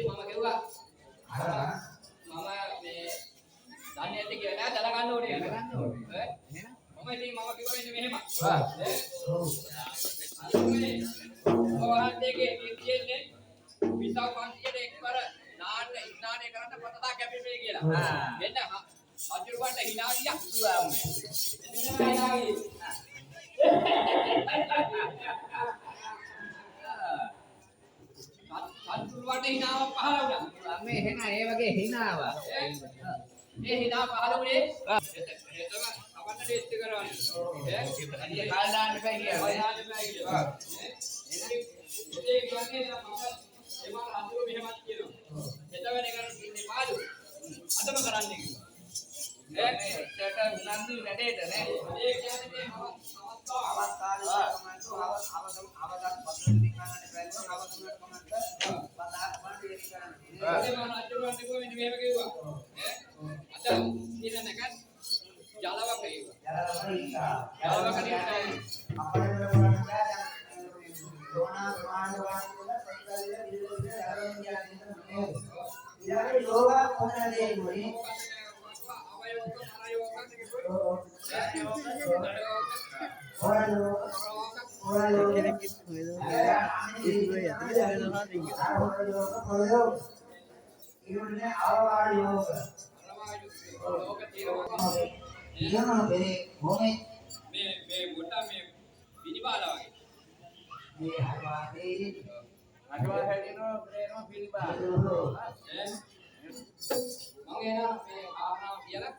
mama keluar. Mama me dani ඇති කියලා නෑ දැනගන්න ඕනේ. මම ඉතින් මම කිව්වා මෙන්න මෙහෙම. ඔයාලගේ කියන්නේ විසා 500ට එක්වර නාන්න ස්නානය කරන්න පතලා කැපෙන්නේ කියලා. මෙන්න අජුරුවන්ට hina ගියා. අජුරුවන්ට hinaව පහළ වුණා. මේ එහෙනම් ඒ වගේ hinaව. මේ hina පහළ වුණේ එතම අපන්න ටෙස්ට් කරවන්නේ. ඈ කාල් දාන්න බෑ කියලා. කාල් දාන්න බෑ කියලා. ඒ කියන්නේ මම ඒවා අතුරු මෙහෙමත් කියනවා. එතවනේ කරන්නේ පාළු. අතම කරන්නේ කිව්වා. ඒකට උනන්දු වැඩේට නේ. ඒ කියන්නේ මේ අවස්ථාවේ අවදාන පස්සේ දිනන්නේ බැලුවා අවදාන කොමන්ට පදාක් වන්දේ කරන්නේ. ඒ මම අතුරුන්ට කිව්වා මෙන්න මෙහෙම කිව්වා. අත ඉන්න නැකත් ජලවක කිව්වා. ජලවක නිකන් අපේ रोना मान वान इधर योगा होना दे मुझे ये हरवादे हरवादे प्रेरणा पिलबा මම එන මේ ආවනාව කියලා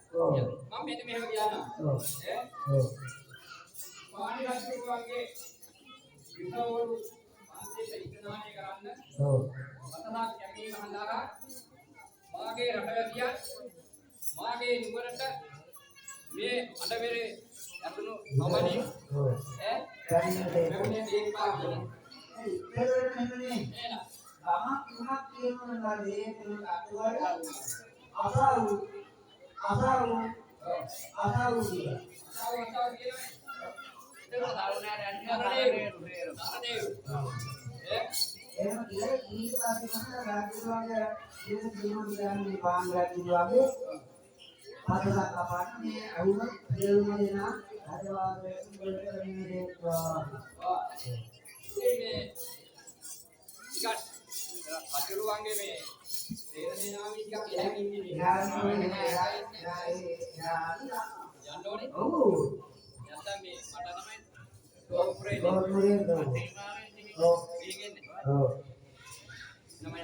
මම මෙන්න මෙහෙම කියනවා පාණි රජුගේ විසවරු අන්තිමට ඉක්නාණය කරන්න වතනා කැමීම හඳාරා මාගේ රටවැසියන් මාගේ නුවරට මේ අඩබෙරේ අතුණු අවමනි මෙවුනේ දීපාවනේ එනේ අමක් උමක් කියනවා නේද අතුවර අසාරු කියලා ඒක සාරුණා රණ්‍යරේ එහෙම කියලා ඊට පස්සේ මම රාජ්‍යවාගේ ඉන්න දිනුම් පාන් රාජ්‍යවාගේ පදලා කපන්නේ අහුන දෙවුම දෙනා රාජවාගේ වලට මේ අතුරුවන්ගේ මේ තේරෙනාවි ටිකක් එහෙම ඉන්නේ යන්න ඕනේ ඔව් නැත්නම් මේ මට තමයි තෝපුරේ ඔව් මේකෙන්නේ ඔව් නමයි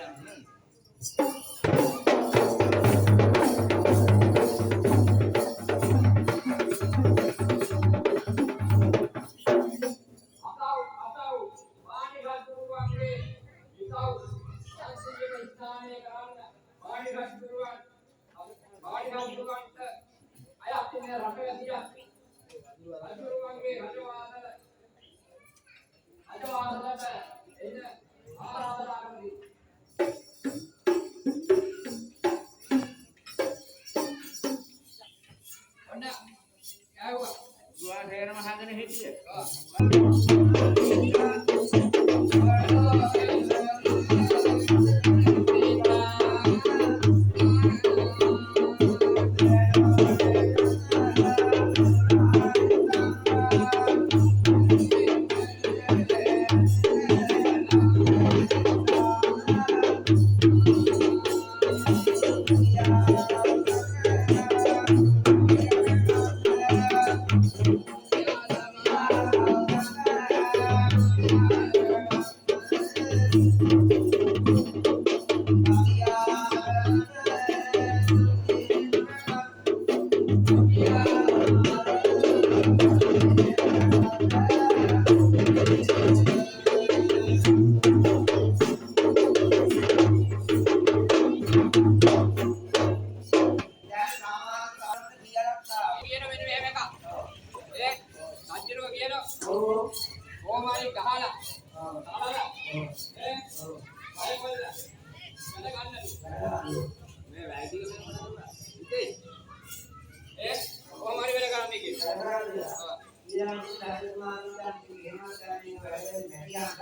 මැරියාට